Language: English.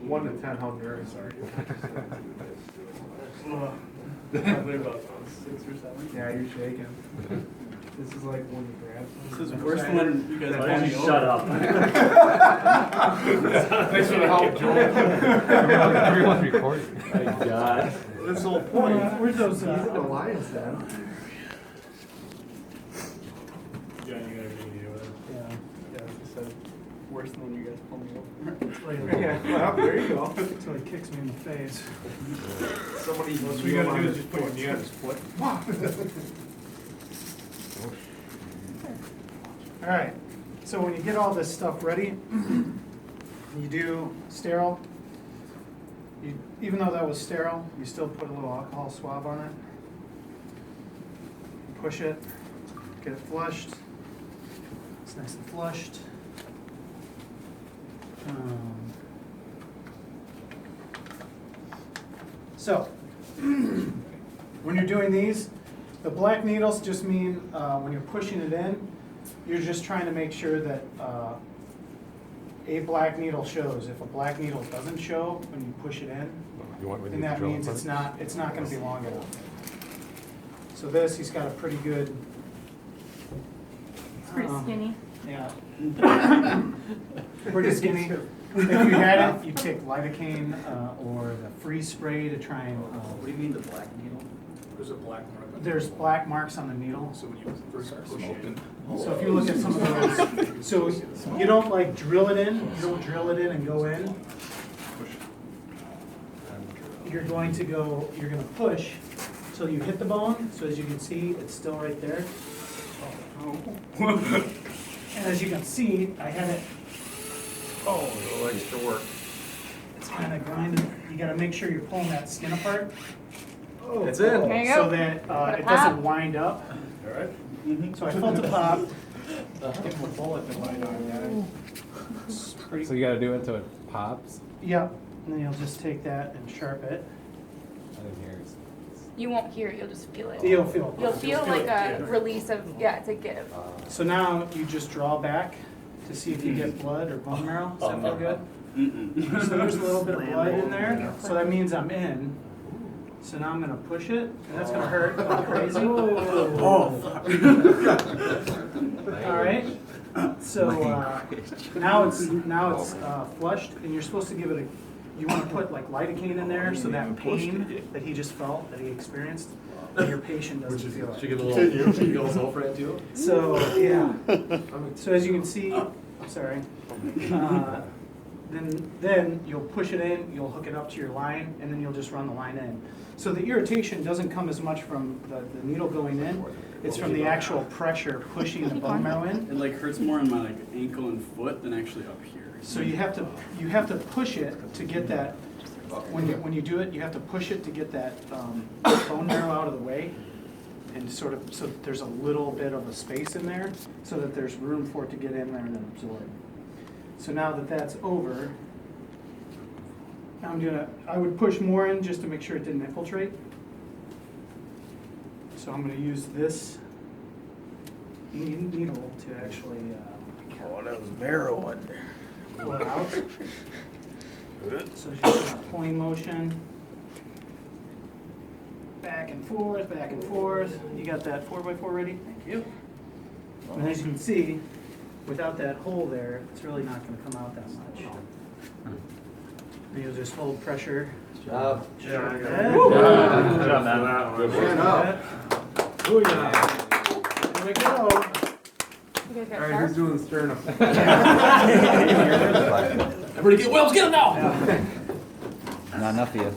1 to 10, how nervous are you? Probably about 6 or 7. Yeah, you're shaking. This is like when you grab. This is worse than when you guys pulled me over. Shut up. Thanks for the help, Joel. Everyone's recording. My God. That's the whole point. Where's those? He's in the lion's den. Yeah, you got everything to do with it. Yeah, as I said, worse than when you guys pulled me over. Yeah, well, there you go. Until he kicks me in the face. Somebody. What we gotta do is just put your knee on his foot. All right, so when you get all this stuff ready, you do sterile. Even though that was sterile, you still put a little alcohol swab on it. Push it, get it flushed. It's nice and flushed. So, when you're doing these, the black needles just mean when you're pushing it in, you're just trying to make sure that a black needle shows. If a black needle doesn't show when you push it in, You want me to then that drill means it? it's not going to be long enough. So this, he's got a pretty good. It's pretty skinny. Yeah. Pretty skinny. If you had it, you take lidocaine or the freeze spray to try and. What do you mean the black needle? There's a black mark on it. There's black marks on the needle. So when you first start pushing. So if you look at some of those, so you don't like drill it in. You don't drill it in and go in. You're going to push till you hit the bone. So as you can see, it's still right there. And as you can see, I had it. Oh, a little extra work. It's kind of grinding. You got to make sure you're pulling that skin apart. Oh, it's in. There you So go. that Let it it doesn't pop. wind up. All right. So I felt it pop. Give him a bullet to light on that. It's pretty. So you gotta do it until it pops? Yep. And then you'll just take that and sharp it. I didn't hear it. You won't hear it, you'll just feel it. You'll feel it. You'll feel like it, a yeah. release of, yeah, it's a give. So now you just draw back to see if you get blood or bone marrow. Does that feel good? So there's a little bit of blood in there. So that means I'm in. So now I'm gonna push it, and that's gonna hurt like crazy. All right. So now it's flushed, and you're supposed to give it a. You want to put like lidocaine in there, so that pain that he just felt, that he experienced, that your patient doesn't feel it. Should give a little Zolfran too? So yeah. So as you can see, sorry. Then you'll push it in, you'll hook it up to your line, and then you'll just run the line in. So the irritation doesn't come as much from the needle going in, it's from the actual pressure pushing the bone marrow in. It like hurts more in my like ankle and foot than actually up here. So you have to push it to get that, when you do it, you have to push it to get that bone marrow out of the way. And sort of, so that there's a little bit of a space in there, so that there's room for it to get in there and absorb. So now that that's over, I would push more in just to make sure it didn't infiltrate. So I'm gonna use this needle to actually Oh, that was narrowing. pull it out. So it's just a pulling motion. Back and forth, back and forth. You got that 4x4 ready? Thank you. And as you can see, without that hole there, it's really not going to come out that much. And you'll just hold pressure. Good job. Good job, man. Good Stand up. up. Booyah. There we go. You guys got All right, sharp? who's doing the sternum? Everybody get Wells, get him now! Not enough of you.